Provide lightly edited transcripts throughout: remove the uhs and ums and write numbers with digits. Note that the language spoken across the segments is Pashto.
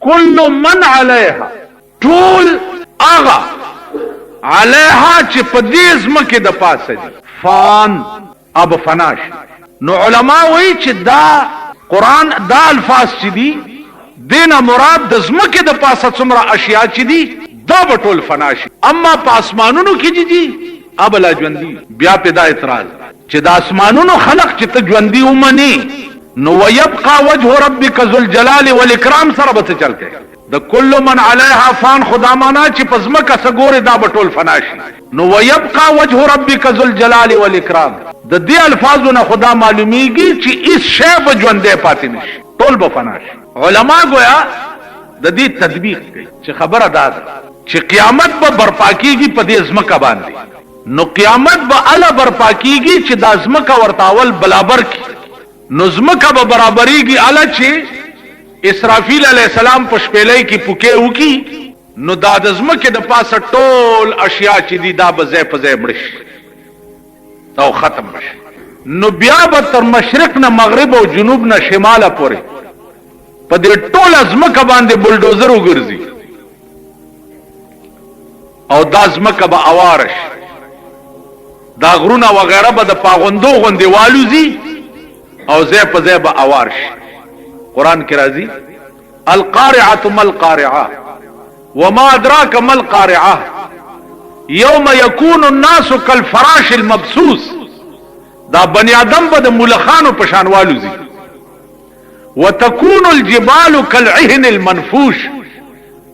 کل من علیها ټول آغا علیها چې په دې ځمکې د پاسه دي فان اب فناش. نو علما وایي چې دا قرآن دا الفاظ چې دي دینا مراد د ځمکې د پاسه څومره اشیاء چې دي دا به ټول فنا شي. اما په اسمانونو کې دي اب لا ژوندي. بیا پیدا اعتراض چې د اسمانونو خلق چې ته ژوندي ومني نو ويبقى وجه ربك ذو الجلال والاكرام سره به چل کې د کل من علیها فان خدا معنا چې پزمکه سګوره دا بټول فنا شي. نو ويبقى وجه ربك ذو الجلال والاكرام د دې الفاظونه خدا معلومیږي چې هیڅ شی به ژوندې پاتې نشي ټول به فنا شي. علما گویا د دې تطبیق کوي چې خبره ده چې قیامت به برپا کیږي په دې ځمکه باندې. نو قیامت به الا برپا کیږي چې د ځمکه ورتاول برابر کی. نو ځمکه به برابرېږي الا چې اسرافیل علیہ السلام په شپېلۍ کې پوکې وکي نو دا د ځمکې د پاسه ټول اشیاء چې دي دا به ځای په ځای مړ شي او ختم شي. نو بیا به تر مشرق نه مغرب او جنوب نه شماله پورې په دې ټوله ځمکه باندې بلډوزر وګرځي او دا ځمکه به اواره شي. دا غرونه وغیره به د پاغوندو غوندې والوزي او ځای په ځای به اوار شي. قرآن کې راځي القارعة ما القارعة وما أدراك ما القارعة يوم يكون الناس كالفراش المبثوث. دا بني آدم به د ملخانو په شان والوزي. وتكون الجبال كالعهن المنفوش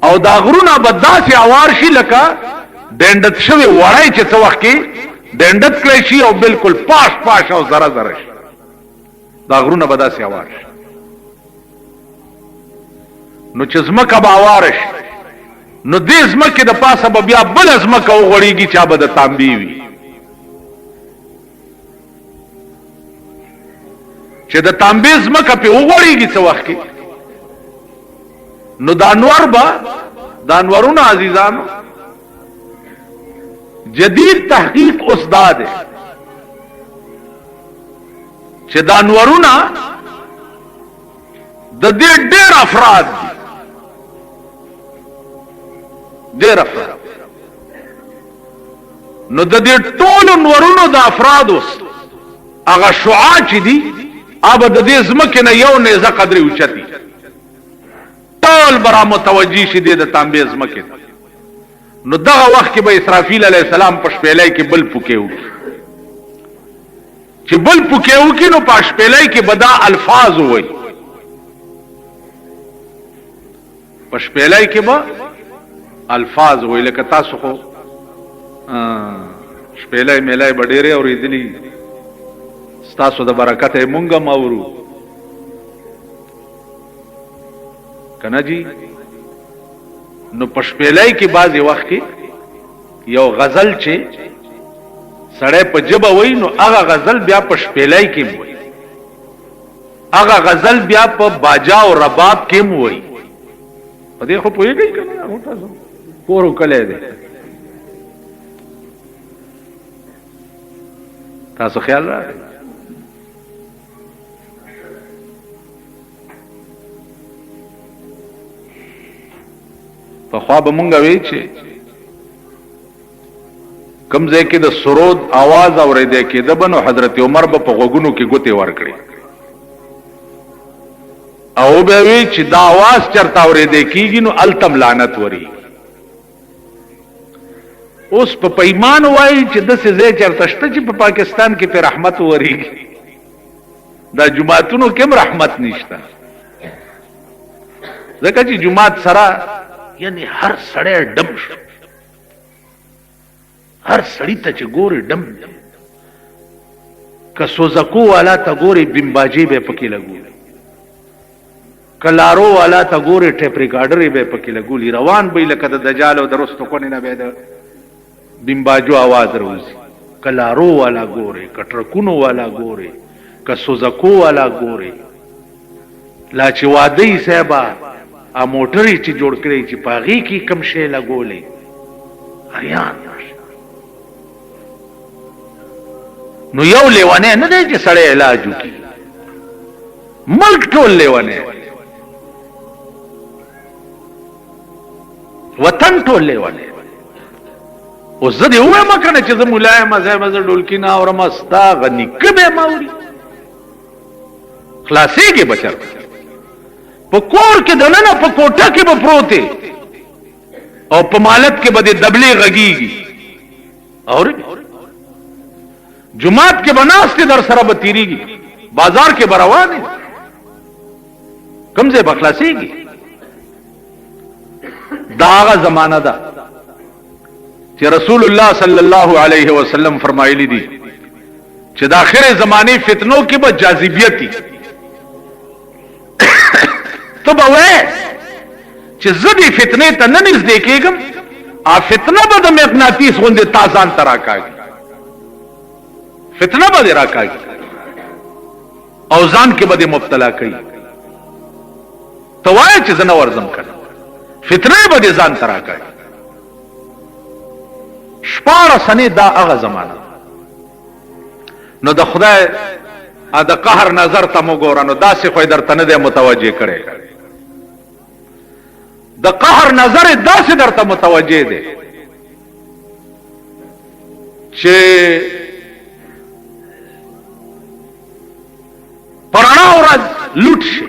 او دا غرونه به داسې اوار شي لکه ډنډت شوی وړی چې څه وخت کې ډنډت کړی شي او بالکل پاش پاش او زره زره شي. دا غرونه به داسې اوار شي. نو چې ځمکه به اواره شي نو دې ځمکې د پاسه به بیا بله ځمکه وغوړېږي چا به د تانبې وي چې د تانبې ځمکه پې وغوړېږي څه وخت کې نو دا انور به دا انورونه عزیزانو جدید تحقیق اوس دا دی چې دا انورونه د دې ډېر افراد دي ډېر افراد. نو د دې ټولو انورونو د افرادو هغه شعاع چې دي هغه د دې ځمکې نه یو نیزه قدرې اوچتي ټول به را متوجي شي د تانبې ځمکې ته. نو دغه وخت کې به اسرافیل علیه السلام په شپېلۍ کې بل پوکې وکړي چې بل پوکې وکړي نو په شپېلۍ کې به دا الفاظ ووایي. په شپېلۍ کې به الفاظ ووایي لکه تاسو خو شپېلۍ میلۍ به ډېرې اورېدلي ستاسو د برکته یې مونږ هم اورو که نه جي. نو په شپېلۍ کې بعضې وخت کې یو غزل چې سړی په ژبه وایي نو هغه غزل بیا په شپېلۍ کې هم وایي هغه غزل بیا په باجا او رباب کې هم وایي. په دې خو پوهېږئ که نه تاسو پور وکلی دی تاسو خیال راغی. پخوا به مونږ وی چې کوم ځای کې د سرود आवाज اورېدی کېده به نو حضرت عمر به په غوږونو کې ګوتې ورکړي او به وی چې دا आवाज چرته اورېدی کېږي نو التم لعنت وري. اوس په ایمان وایي چې داسې ځای چرته شته چې په پاکستان کې په رحمت ورېږي. دا جماعتونو کې هم رحمت نشته ځکه چې جماعت سره یعنی هر سړی ډم شو هر سړی ته چې ګوري ډم که سوزکو والا ته ګوري بمباجي به پکې لګولي کلارو والا ته ګوري ټیپ ریکارډر به پکې لګولي روان به لکه د دجال او د رستو کونې نه به د بمباجو आवाज راوځي. کلارو والا ګوري کټرکونو والا ګوري که سوزکو والا ګوري لا چې وادي صاحبہ ا موټرې چې جوړ کړی چې پاغي کې کم شی لګولې اریان نو یو لیوانه نه دی چې سړی علاج وکړي ملک ټول لیوانه وطن ټول لیواله. او زه دې ووایم کنه چې زه ملایم زه ډولکی نه اورم ستا غني کبه ماوري خلاصېږي بچر په کور کې دننه په کوټه کې به پروته او په مالت کې به د دبلې غږیږي اور جمعات کې بناست در سره به تیریږي بازار کې بروانه کمزه بخلاصيږي. دا هغه زمانہ ده چې رسول الله صلی الله علیه وسلم فرمایلی دي چې د اخر زمانه فتنو کې به جاذبیت ته به وای چې زدي فتنه ته نه نږدې کېږم ا فتنه به د مغناطیس غوندې تازان تراکاږي فتنه به راکاږي او ځان کې به مبتلا کوي. توای چې زنه ورزم کړه فتنه به ځان تراکاږي. شپاره سنه دا هغه زمانہ نو د خدای ا د قهر نظر ته وګوره نو داسې خو درته نه دی متوجه کړي د قهر نظر داسې درته متوجه دی چې پرانا ورځ لوټ شي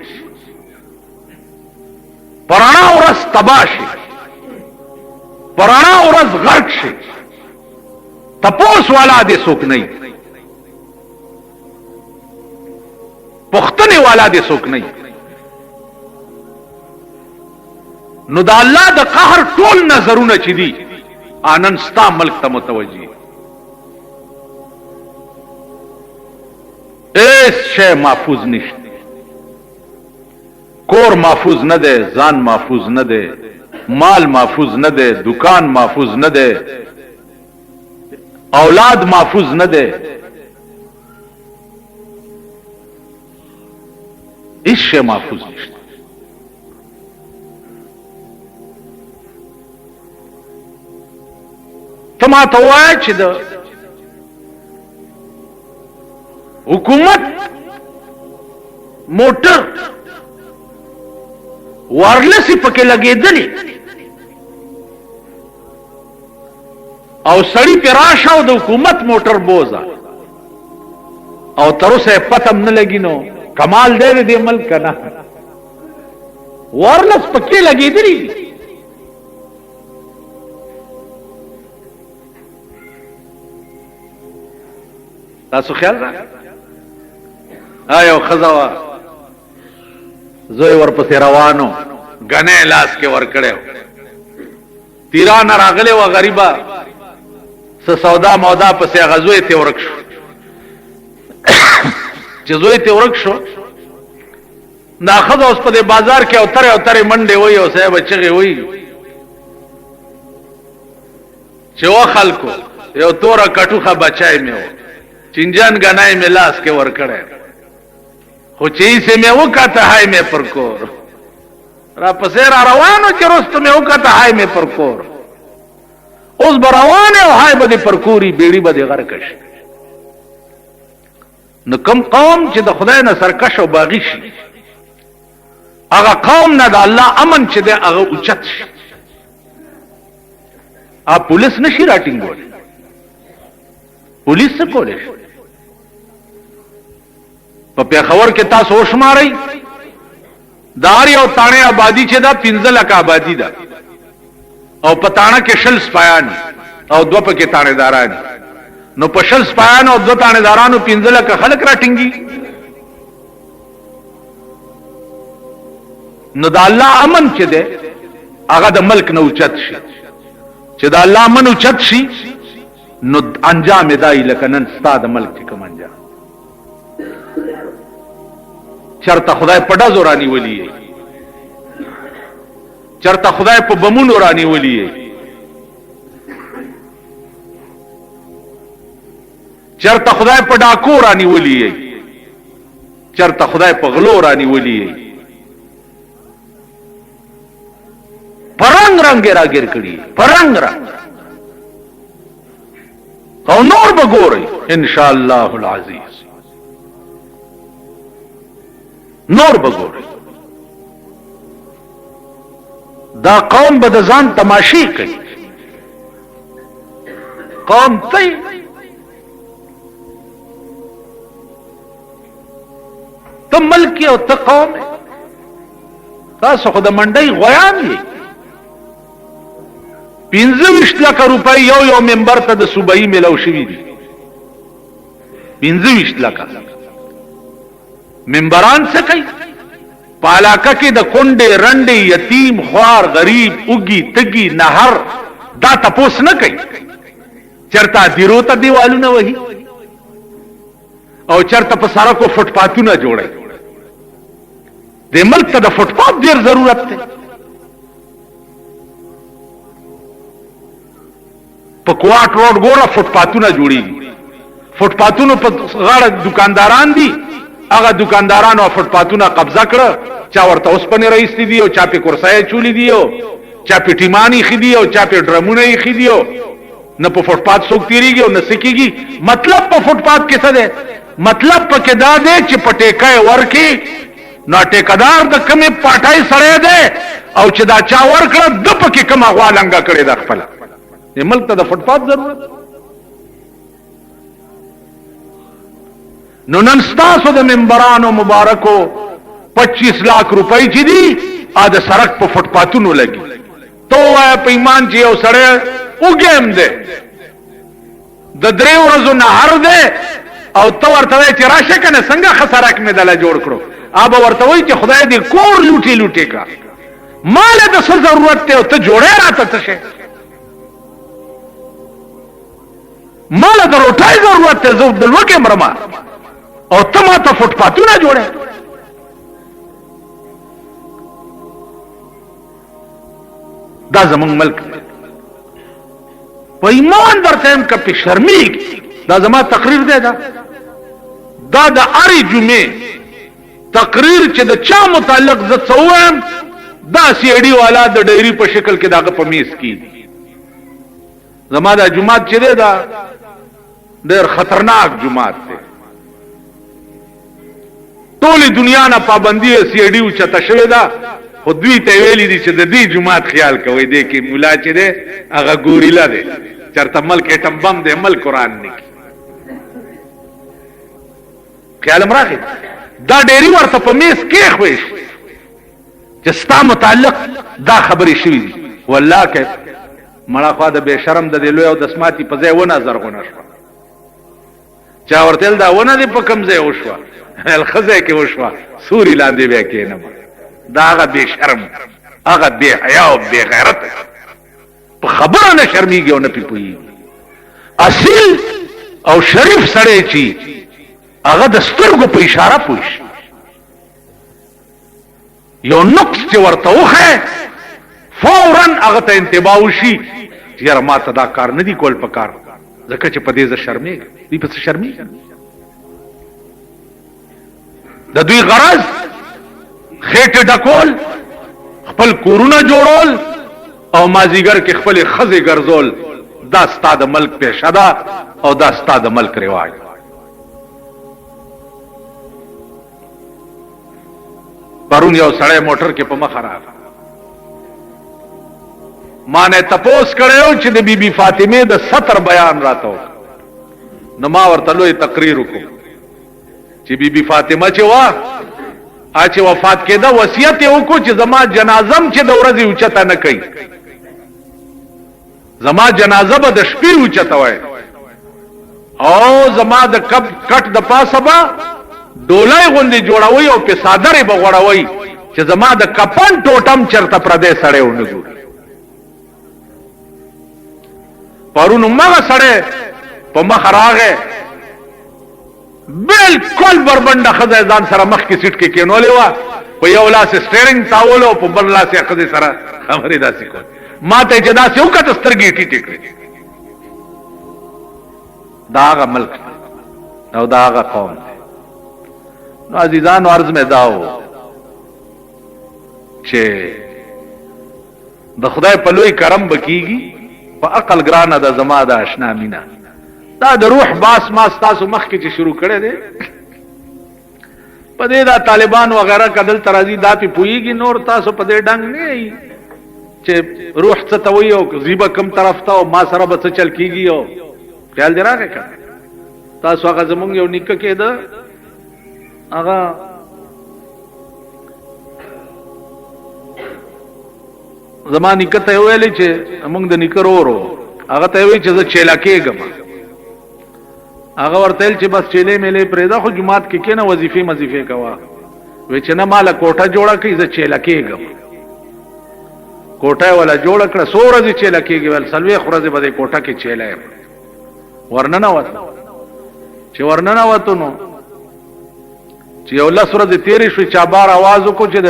پرانا ورځ تباه شي پرانا ورځ غرق شي تپوس والا دې څوک نه پختنه والا دې څوک نه نو د الله د قهر ټول نظرونه چې دي آنن ستا ملک ته متوجي ایس شی محفوظ نشته کور محفوظ نه ده ځان محفوظ نه ده مال محفوظ نه ده دکان محفوظ نه ده اولاد محفوظ نه ده هیڅ شی محفوظ نشته. ته ما ته وایه چې د حکومت موټر وارلسی پکې لګېدلی او سړی پې راشه او د حکومت موټر بوزه او تر اوسه پته هم نه لګي نو کمال دی د دې ملک که نه وارلس پکې لګېدلی تاسو خیال را یو ښځه وه زوی ورپسې روانو ګنی لاس کې ورکړی تیرانه راغلی وه غریبه څه سودا مودا پسې هغه زوی تې ورک شو چې زوی تې ورک شو دا ښځه اوس په دې بازار کې اوترې اوترې منډې وایي او صاحب چغې وایي چې و خلکو یو توره کټوخه بچای مې و چنجان ګنای مې لاس کې ورکړی خو چې ایسې مې وکاته های مې پر کور را پسې را روانو چې رستو مې وکاته های مې پر کور اوس به روانې او های به دې پر کوري بیړي به دې غرقه شي. نو کوم قوم چې د خدای نه سرکش او باغي شي هغه قوم نه د الله امن چې دی هغه اوچت شي. پولیس نشي راټینګولی پولیس څه کولی شي په پیښور کې تاسو وشمارئ د هر یو تاڼې آبادي چې ده 15 لکه آبادي ده او په تاڼه کې 20 سپایان او 2 پکې تاڼېداران نو په 20 سپایان او 2 تاڼېدارانو 15 لکه خلک راټینګي نو د الله امن چې ده هغه د ملک نه اوچت شي چې د الله امن اوچت شي نو انجام دای لکه نن ستا د ملک چې کوم انجام چرته خدای په ډزو رانیولي چرته خدای په بمونو رانیولي چرته خدای په ډاکو رانیولي چرته خدای په غلو رانیولي پرنګ رنگ راګر کړي پرنګ رنگ او نور بګوري ان شاء الله العزيز نور بګوري دا قوم به د ځان تماشې کوي. قوم ته ملک او ته قوم، تاسو خو د منډۍ غویان یې. 25 لکه روپۍ یو ممبر ته د صوبایي میلاو شوي دي. 25 لکه ممبران څه کوي؟ په علاقه کې د کونډې رنډې یتیم خوار غریب اوږي تږي نهر دا تپوس نه کوي. چرته دیرو ته دیوالونه وهي او چرته په سړکو فوټپاتونه جوړوي. د ملک ته د فوټپات ډیر ضرورت دی. په کوارټ روډ ګوره فوټپاتونه جوړیږي. فوټپاتونو په غاړه دکانداران دي، هغه دکاندارانو فوټپاتونه قبضه کړه، چا ورته اوسپنې راایستې دي او چا پې کرسۍ چولې دي او چا پې ټیمان ایښي دي او چا پې ډرمونه ایښي دي. نه په فوټپات څوک تیریږي او نه څه کېږي. مطلب په فوټپات کې څه دی؟ مطلب پکې دا دی چې په ټیکه یې ورکړي نو ټیکدار د کمې پاټۍ سړی دی او چې دا چا ورکړه ده پکې کومه غوا لنګه کړې ده خپله. ملک ته د فوټپات ضرورت. نو نن ستاسو د ممبرانو مبارکو 25 لاک روپۍ چې دي د سړک په فوټپاتونو لګي. تو وایه په ایمان چې یو سړی وګیم دی د 3 ورځو نهر دی او ته ورته وایې چې راشه که نه څنګه ښه سړک مې دله جوړ کړو. به ورته وایي چې خدای دې کور لوټې لوټې کا، ماله د څه ضرورت دی او ته جوړی راته څه شی؟ ماله د روټۍ ضرورت دی، زه د لوږې مرمه او ته ما ته فوټپاتونه جوړی. دا زمونږ ملک دی. په ایمان درته یم که پې شرمېږي. دا زما تقریر دی. دا د هرې جمعې تقریر چې د چا متعلق زه څه ووایم دا سی ای ډي والا د ډایري په شکل کې د هغه په میز کېږي. زما دا جومات چې دی دا ډېر خطرناک جومات دی. ټولې دنیا نه پابندي سی ای ډي اوچته شوې ده، خو دوی ته ویلي دي چې د دې جومات خیال کوئ. دی کې ملا چې دی هغه ګوریلا دی، چېرته ملک ایټم بم دی، ملک قرآن نه کي. خیال م راغی دا ډیری ورته په میز کېښوی چې ستا متعلق دا خبرې شوي دي. والله که مړه خوا د بې شرم د دې لوی او د سماتي په ځای ونه زرغونه شوه. چا ورته ویل دا ونه دې په کوم ځای وشوه؟ ویل ښه ځای کې وشوه، سوري لاندې بیا کښېنم. دا هغه بې شرم، هغه بې حیا او بې غیرت په خبره نه شرمېږي او نه پې پوهېږي. اصیل او شریف سړی چې هغه د سترګو په اشاره پوه شي، یو نقص چې ورته وښی فورا هغه ته انتباه وشي چې یاره ما ته دا کار نه دی کول په کار، ځکه چې په دې زه شرمېږم. دوی په څه شرمېږم؟ د دوی غرض خېټې ډکول، خپل کورونه جوړول او مازیګر کې خپلې ښځې ګرځول. دا ستا د ملک پیشه ده او دا ستا د ملک رواج. پرون یو سړی موټر کې په مخه راغی، ما نه تپوس کړی چې د بی بی فاطمه د سطر بیان راته وکړه. نو ما ورته لوی تقریر وکړو چې بی بی فاطمه چې وه چې وفات کېده وصیت یې وکړو چې زما جنازم چې د ورځې اوچته نه کوي، زما جنازه به د شپې اوچته وای او زما د کټ د پاسه به ډولۍ غوندې جوړوي او په صادرې به غوړوي چې زما د کفن ټوټم چرته پردی سړی ونه ګوري. پرون همغه سړی په مخه راغی، بالکل بربنډه ښځه ځان سره مخکې سیټ کې کېنولې وه، په یو لاس یې سټیرنګ تاولو او په بل لاس یې ښځې سره خبرې داسې کول. ما ته یې چې داسې وکړه سترګې یې ټیټې کړې. دا هغه ملک او دا هغه قوم دی. نو عزیزانو عرض مې دا و چې د خدای په لوی کرم به کېږي، په عقل ګرانه ده زما د اشنا مینه. دا د روح باس ما ستاسو مخکې چې شروع کړی دی په دې دا طالبان وغیره که دلته راځي دا پې پوهېږي، نور تاسو په دې ډنګ نه یي. چې روح څه ته وي او زیبه کم طرف ته او ما سره به څه چل کیږي او خیال دی راغی که تاسو هغه زمونږ یو نیکه کېده هغه زما نیکه ته ویلې چې موږ د نیکه ورو هغه ته وی چې زه چیلا کېږم هغه ورته ویل چې بس چیلې میلې پرېږده خو جماعت کې کېنه وظیفې کوه وی چې نه ماله کوټه جوړه کړي زه چیلا کېږم کوټه ولا جوړ کړه څو ورځې چیلا کېږي ول سلوي ورځې به کوټه کې چیلا ورننه وته چې ورننه وته نو چې یو لس ورځې تیرې شوې چا بار आवाज وکړو چې د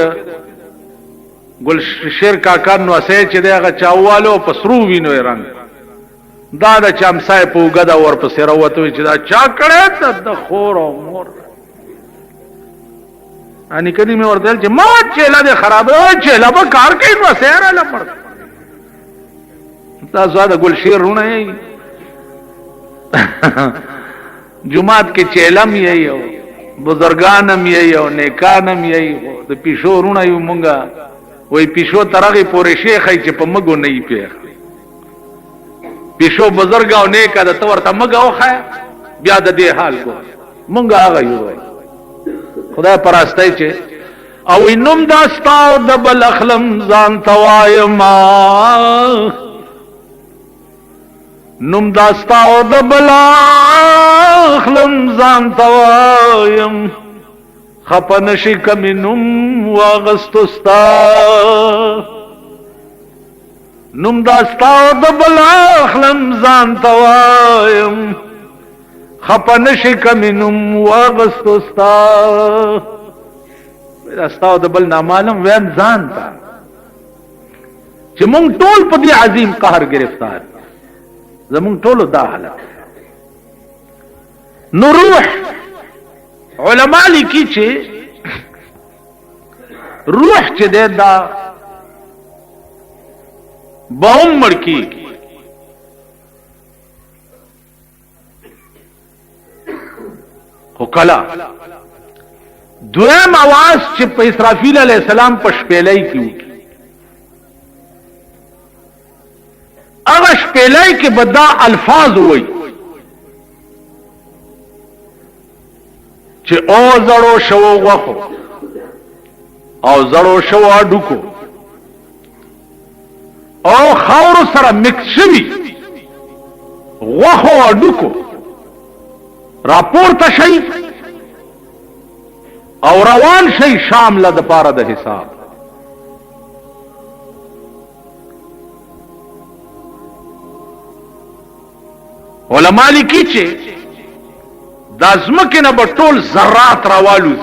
ګل شیر کاکا نو اسې چې دغه چاوالو پسرو وینو رنگ دا د چمسای په وګدا ور پسې راوته چې دا چا کړه د خور او مور अनि कदी में और दिल मा चेला दे खराब चेला पर कार के सेहरा लपड़ ज्यादा गुलशेर रूना है जुमात के चेलम यही हो बुजुर्गानम यही हो नेकानम यही हो तो पिशो रूना यू मुंगा वही पिशो तरह पूरे शेख है चे पमगो नहीं पे पिशो बुजुर्गा नेका तवर तमगा खाया ब्याद दे हाल को मुंगा आ गई خدای پراستای چې او انم داستا د بل اخلم ځان توایما نم داستا د بل اخلم ځان توایم خپن شي کمنم واغستستا نم داستا د بل اخلم ځان توایم خپن شکمنم واغستستا استا د بل نامعلوم ویم ځان تا چې مونږ ټول په دې عظیم قهر گرفتار زمونږ ټول دا حالت نو روح علما لیکي چې روح چې دا باوم مړ کیږي خو کلا دویم आवाज چې په اسرافیل علیہ السلام په شپېلای کې هغه شپېلای کې بدا الفاظ وای چې او زړو شو غوخو او زړو شو اډوکو او خاور سره مکس شوی غوخو اډوکو راپور ته شي او روان شي شام له د پاره د حساب علماء لیکي چې د ازمکه نه بټول ذرات راوالو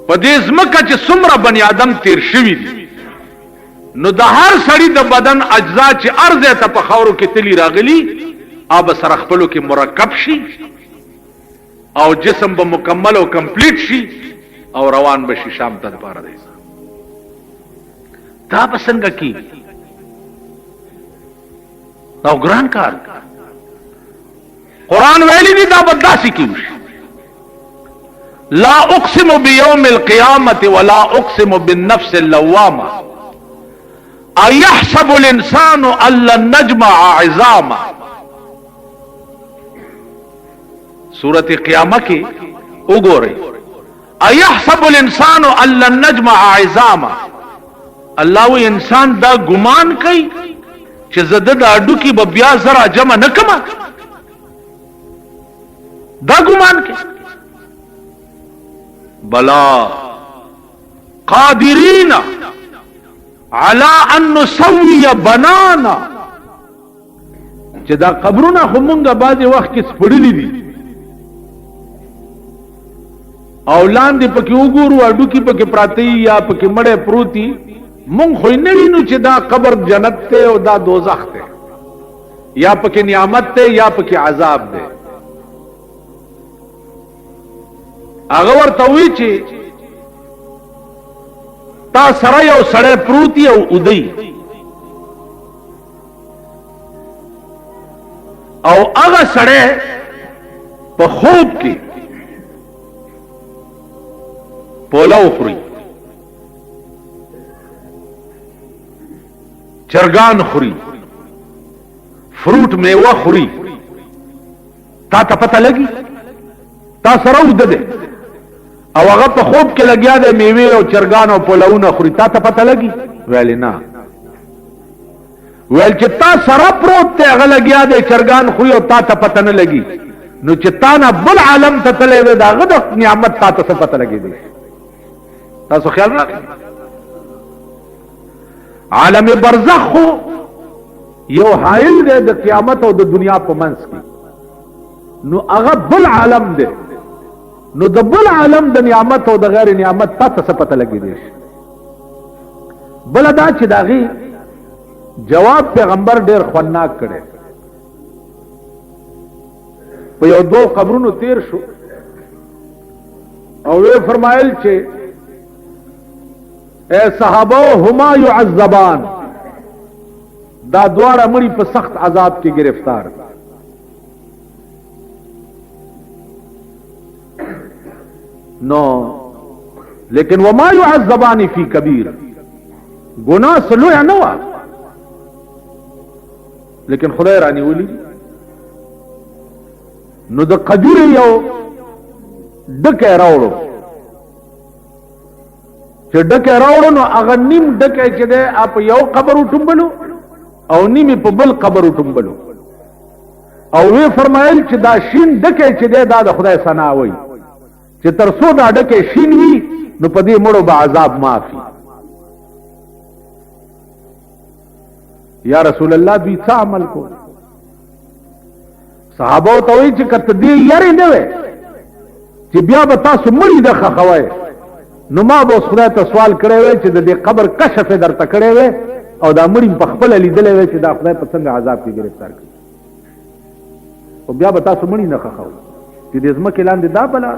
په دې ازمکه چې څومره بنی آدم تیر شوی دي نو د هر سړی د بدن اجزا چې ارزه ته په خاورو کې تلی راغلي اب سره خپلو کې مرکب شي او جسم به مکمل او کمپلیټ شي او روان بشي شام ته پاره دی دا پسنګ کی نو ګران کار قران ویلی دی دا بداسي کیږي لا اقسم بيوم القيامه ولا اقسم بالنفس اللوامه ايحسب الانسان ان لن نجمع عظاما سورت قیامه کې وګورئ ايحسب الانسان ان لن نجمع عظاما الله و انسان دا ګمان کوي چې زده د اډو کې به بیا زرا جمع نکما دا ګمان کوي بلا قادرین علی ان نسوی بنانا چې دا قبرونه خو مونږه بعضې وخت کې سپړلي دي او لاندې پکې وګورو اډوکی پکې پراتی یا پکې مړې پروتي مونږ خو نه وینو چې دا قبر جنت ته او دا دوزخ ته یا پکې نعمت ته یا پکې عذاب ده هغه ورته وی چې تا سره یو سړی پروتي او ودی او هغه سړی په خوب کې پولاو خوري چرګان خوري فروټ میوه خوري تا ته پته لګي تا سره وده ده او هغه په خوب کې لګیا دی میوه او چرګان او پلوونه خوري تا ته پته لګي ویل نه ویل چې تا سره پروت دی هغه لګیا دی چرګان خوري او تا ته پته نه لګي نو چې تا نه بل عالم ته تللی دی د هغه د نعمت تا ته څه پته لګېدی تاسو خیال راغی عالم برزخ خو یو حائل دی د قیامت او د دنیا په منځ کې نو هغه بل عالم دی نو د بل عالم د نعمت او د غیر نعمت تا ته څه پته لګېدی بل دا چې د هغې جواب پیغمبر ډېر خوندناک کړی په یو دو قبرونو تیر شو او وی فرمایل چې اے صحابه هما يعذبان دا دواړه مړي په سخت عذاب کې گرفتار نو لیکن وما يعذبان فی کبیر گناہ سلوح نه و لیکن خدای رانی ولی نو د قدیر یو ډکه راوړو چې ډکه راوړو نو هغه نیم ډکه چې ده اپ یو قبر وټومبلو او نیم په بل قبر وټومبلو او وی فرمایل چې دا شین ډکه چې ده دا د خدای ثنا وای چې تر څو دا ډکه شین وي نو په دې مړو به عذاب معافي یا رسول الله دوی څه عمل کو صحابه ته وی چې کته دی یاري نه وي چې بیا به تاسو مړی د خخوي نو ما به خدای ته سوال کړی وي چې د دې قبر کشف درته کړی وي او دا مړی په خپل لیدلې وي چې دا خدای په څنګه عذاب کې گرفتار کړي او بیا به تاسو مړی نه خخوي چې دې زما کې لاندې دا بلا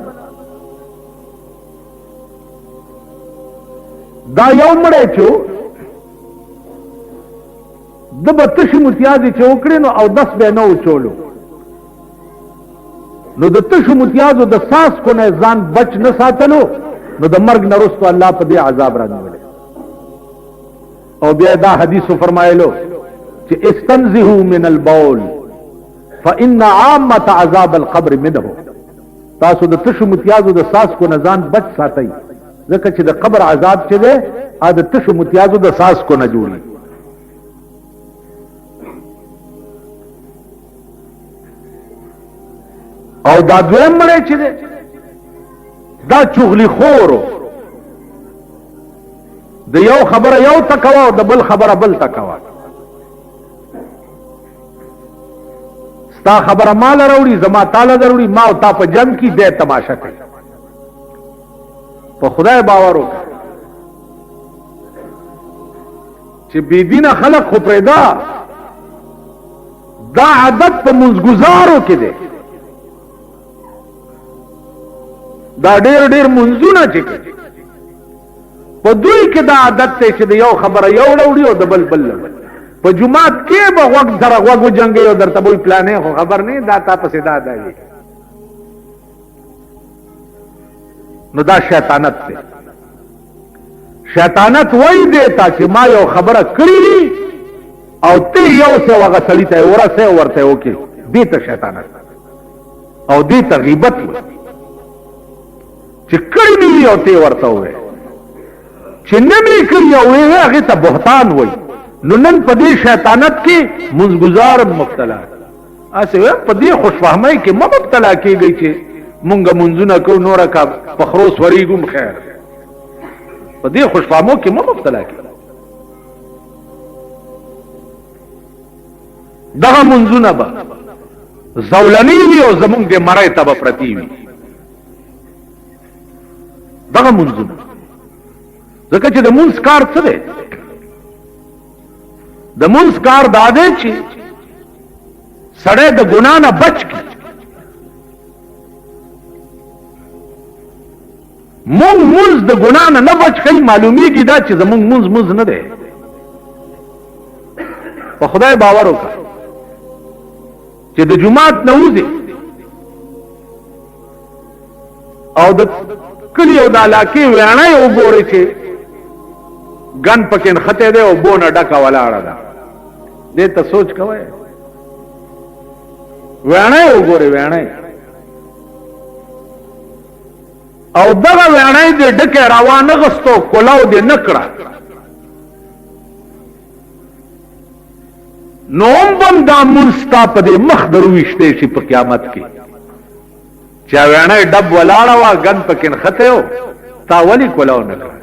دا یو مړی چې د بتشي متیازي چې وکړي نو او 10 به نو چولو نو د تشو متیازو د ساس کو نه ځان بچ نه ساتلو نو د مرګ نه رستو الله په دې عذاب راغلی او بیا دا حدیث فرمایلو چې استنزهوا من البول فان عامه عذاب القبر منه تاسو د تشو متیازو د ساس کو نه ځان بچ ساتئ ځکه چې د قبر عذاب چې ده ا د تشو متیازو د ساس کو نه جوړي او دا دویم مړی چې دی دا چغلی خورو د یو خبره یو تکوا او د بل خبره بل تکوا ستا خبره مال راوړي زما تعالی ضروري ما او تا په جنگ کې دې تماشا کوي په خدای باور وکړه چې بی دینه خلق خو پیدا دا عادت په منځګزارو کې دی دا ډېر ډېر منځونه چې په دوی کې دا عادت ته چې یو خبره یو وړي او د بل بل په جمعات کې به وخت سره وګو جنگي او درته وې پلانې خو خبر نه دا تاسو دا دی نو دا شیطانت دی شیطانت وای دیتا چې ما یو خبره کړی او ته یو څه وغه سړی ته ورسه ورته وکي دې ته شیطانت او دې ته غیبت چې کړی دی او ته ورته وې چې نمی کړی او هغه ته بهتان وای نو نن په دې شیطانت کې منځګزار مبتلا اسه په دې خوشفهمۍ کې مبتلا کیږي چې مونږه منځونه کو نور کا پخروس وریګم خیر په دې خوشفهمو کې مبتلا کیږي دغه منځونه به زولنی وي او زمونږ د مړی ته به پرتی وي دغه منځونه ځکه چې د مونږ کار څه دی د مونږ کار دا دی چې سړی د ګناه نه بچ کی مونږ د ګناه نه بچ کی معلومیږي دا چې زمونږ مونږ نه دی په خدای باور وکړه چې د جمعات نه وځي او د کلی او د علاقې ویاڼه وګورئ چې ګن پکې خطه ده او بونه ډکه ولاړه ده دې ته سوچ کوئ ویڼی وګورئ ویڼی او دغه ویڼی دې ډکه روانه غستو کولاو دې نکړه نوم بم دا منستا په دې مخ درويشته شي په قیامت کې چا ویڼی ډب ولاړه وا ګن پکې نخته و تا ولی کولاو نکړه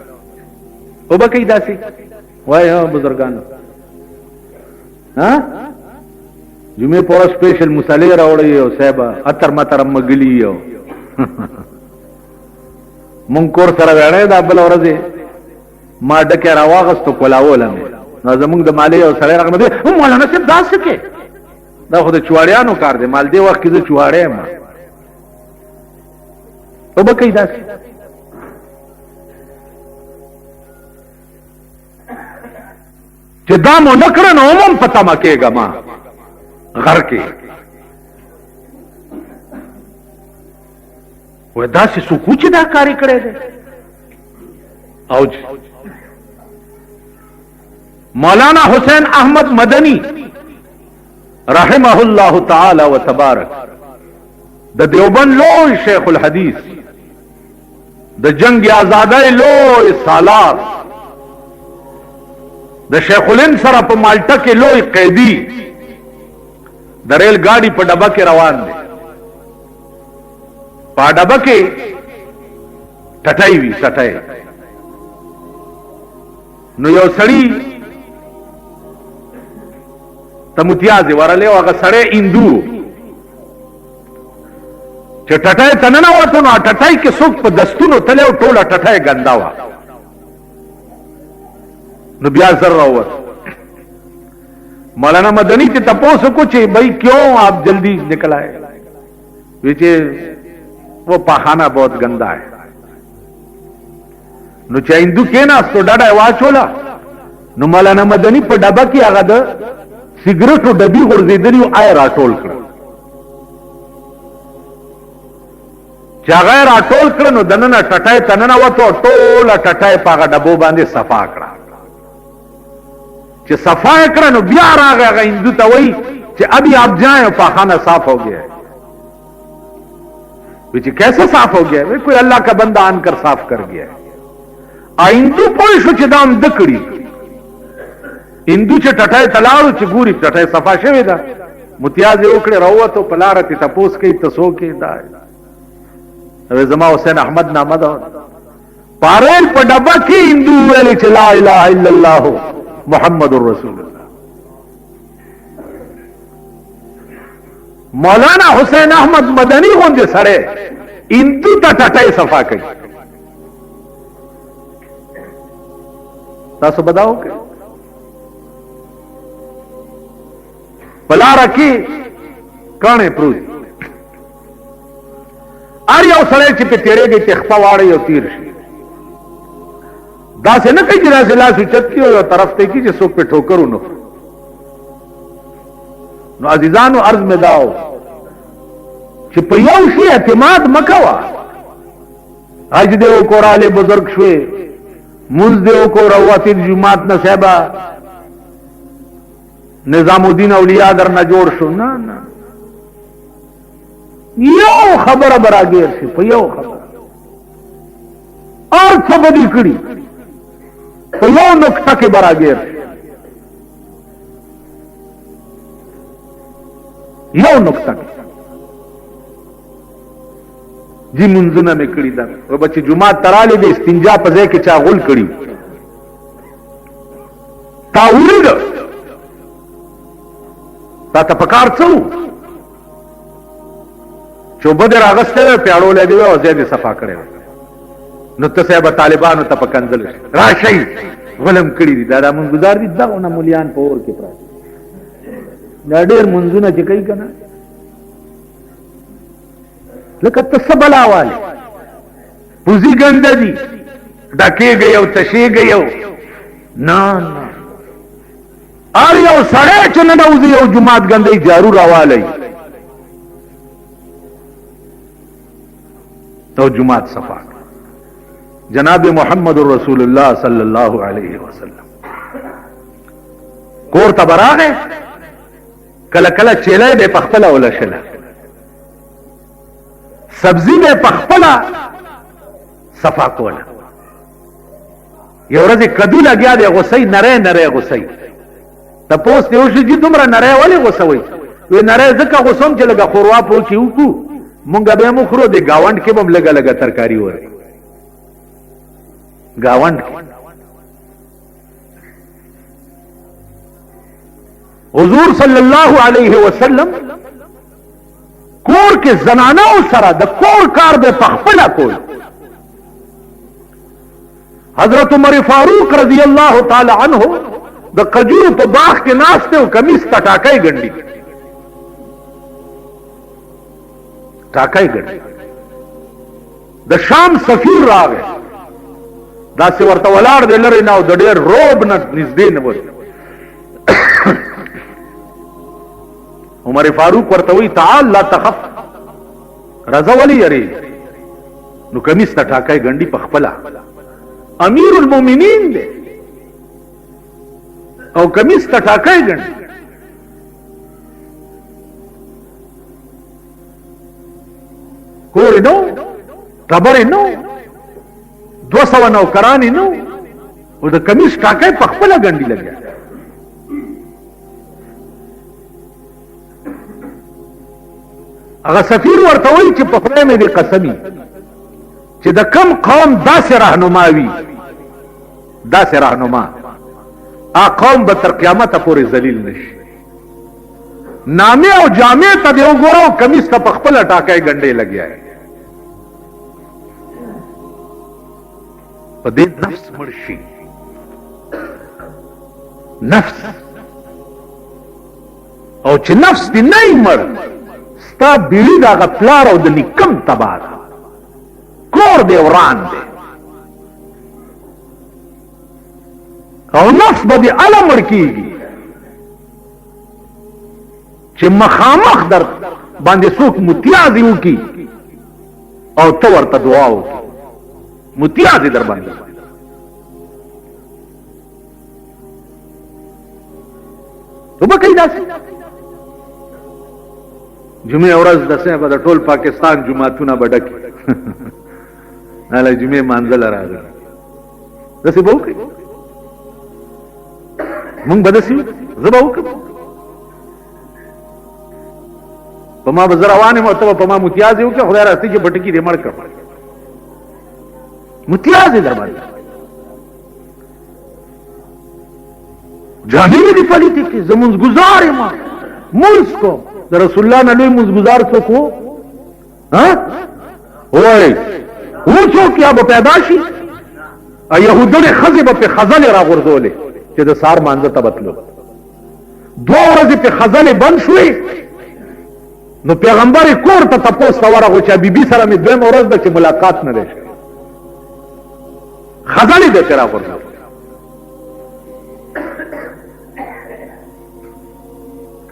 او به کې داسي وای هو بزرګان ها جمعه پر سپیشل مصالحه راوړی او صاحب اتر متر مګلی یو مونږ کور سره وړه دا بل ورځې ما ډکه راواغستو کولاول مې نو زمونږ د مالی او سره راغله دې مولانا صاحب داسې کې دا خو د چواړیانو کار دی مال دې وخت کې د چواړې ما او به کې داسې چې دا مو نکړه نو هم پتا ما کېګه ما غر کې و داسې سکوچ دا کاری کړی دی او مولانا حسین احمد مدنی رحمه الله تعالی و تبارک د دیوبند لوی شیخ الحدیث د جنگ آزادۍ لوی سالار د شیخ الهند سره په مالټا کې لوی قیدی د ریل ګاډي په ډبه کې روان دی په ډبه کې ټټای وی ټټای نو یو سړی تمتیازي ورله هغه سړی اندو چې ټټای تننه وته نو ټټای کې څوک په دستونو تله او ټوله ټټای ګندا وا نو بیا زر راوت مولانا مدنی سے تپوس کو چھ بھائی کیوں آپ جلدی نکل آئے ویچے وہ پاخانہ بہت گندا ہے نو چا ہندو کے نا تو ڈاڈا آواز چھولا نو مولانا مدنی پر ڈبا کی آگا دا سگریٹ و ڈبی غرزیدنی آئے راٹول کر چا غیر راٹول کر نو دننا ٹٹائے تننا و تو ٹولا ٹٹائے پاگا ڈبو باندے صفا کرا کہ صفائی کرا نو بیا راغا گا ہندو تا وہی کہ ابھی آپ جائیں پاخانہ صاف ہو گیا ہے کیسے صاف ہو گیا ہے کوئی اللہ کا بندہ آن کر صاف کر گیا ہے ہندو پوری شو چھ دام دکڑی ہندو چھ ٹٹائے تلاو چھ گوری ٹٹائے صفا شوی دا متیازی اوکڑے روتو پلارتی تپوس کی تسو کی دا ہے زما حسین احمد نامد پاریل پا ڈبا کی ہندو ویلی چھ لا الہ الا اللہ محمد الرسول اللہ مولانا حسین احمد مدنی ہوندے سڑے ہندو تا ٹٹائی صفا کئی تاسو بداؤ کہ پلا رکھی کانے پروز آر یو سڑے چپے تیرے گئی تخپا واڑے یو تیر شی دا سے نہ کئی جرا سے لاس چتکی ہو یا طرف تے کی جسو پہ ٹھوکرو نو عزیزانو عرض میں داو چھ پیو شی اعتماد مکوا حج دیو کو رالے بزرگ شوے منز دیو کو رواتی جماعت نہ صحبہ نظام الدین اولیاء در نہ جوڑ شو نا نا یو خبر برا گیر شی پیو خبر اور خبری کڑی پیو نکتہ کے برا گیر شی یو نکتہ کے جی منزنہ میں کڑی دا وہ بچے جماعت ترالی دے استنجا پزے کے چاغل کڑی تا اولد تا تپکار چو چوبہ دے راغستے وے پیاڑو لے دے اور زید صفا کرے نتہ صاحب طالبانو تپکنزل راشی غلم کڑی دی دادا من گزار دی دا اونا ملیان پور کے پراج دا دیر منزنہ چکئی کنا لکه تسبلا والے پوزی گنده دی ڈکے گئیو تشے گئیو نا نا آر یو سڑے چنن اوزی یو جماعت گندی جارو روالی تو جماعت صفا جناب محمد رسول اللہ صلی اللہ علیہ وسلم کور ته براغه کله کله چیلې به پخپله ولشله سبزی به پخپله صفا کوله یو ورځ کدو لګیا دی غوسۍ نری نری غوسۍ تپوس دی وشي چې دومره نری ولې غوسوئ وی نری ځکه غوسوم چې لږه ښوروا پوکې وکړو مونږ به یې وخورو د ګاونډ کې به هم لږه لږه ترکاري ورکړي ګاونډ کې حضور صلی الله علیه وسلم کور کې زنانو سره د کور کار به پخپله کول حضرت عمر فاروق رضی الله تعالی عنہ د قجورو په باغ کې ناست او کمیس ته ټاکۍ ګنډي ټاکۍ ګنډي د شام سفیر راغی داسې ورته ولاړ دی لرې نه او د ډېر روب نه نږدې نه ورته عمر فاروق ورته وی تعال لا تخف رضا ولی یری نو کمیس ته ټاکۍ ګنډي په خپله امیر المؤمنین دی او کمیس ته ټاکۍ ګنډي کور نو ټبرې نو 200 نوکرانی نو او د کمیس ټاکۍ په خپله ګنډي لګیا هغه سفیر ورته وایي چې په خدای مې دې قسمي چې د کم قوم داسې رهنما وي داسې رهنما قوم به تر قیامته پورې ذلیل نشي نامې او جامې ته دې وګوره کمیس ته په خپله ټاکۍ ګنډې لګیا دی په دې نفس مړ شي نفس او چې نفس دې نه مړ ستا بیړي د هغه پلار او د نیکم تباه ده کور دې وران دی او نفس به دې اله مړ کېږي چې مخامخ در باندې څوک متیازې وکړي او ته ورته دعا وکړي متیازې در باندې تو به کوي داسې جمعې ورځ دسې به د ټول پاکستان جماعتونه به ډکي هله جمعې مانځله راغلي داسې به وکړي مونږ به داسې زه به وکړم په ما به زه روان یم او ته به په ما متیازې وکړې خدای راستي چې بټکي دې مړ کړم متیازې در باندې جامې مې دې پلیتې کړې زه مونځ ګزار یم مونځ کوم د رسول الله نه لوی مونځ ګزار څوک و وایي و څوک یا به پیدا شي یهودنې ښځې به پې خزلې راغورځولې چې د سهار مانځه ته به تلو 2 ورځې پې خزلې بند شوې نو پیغمبر یې کور ته تپوس ته ورغو چې بیبي سره مې 2 ورځ ده چې ملاقات نه دی شوی خزلې دې پې راغورځولې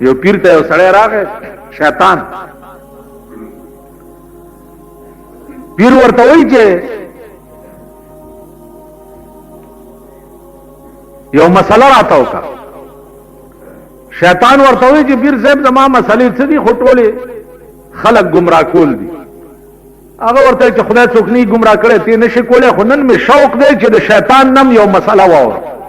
یو پیر ته یو سړی راغی شیطان پیر ورته وایي چې یو مسله راته وکړه شیطان ورته وایي چې پیر صاحب زما مسلې څه دي خو ټولې خلک ګمراه کول دي هغه ورته چې خدای څوک نه ګمراه کړی تی نشي کولی خو نن مې شوق دی چې د شیطان نم یو مسله واورم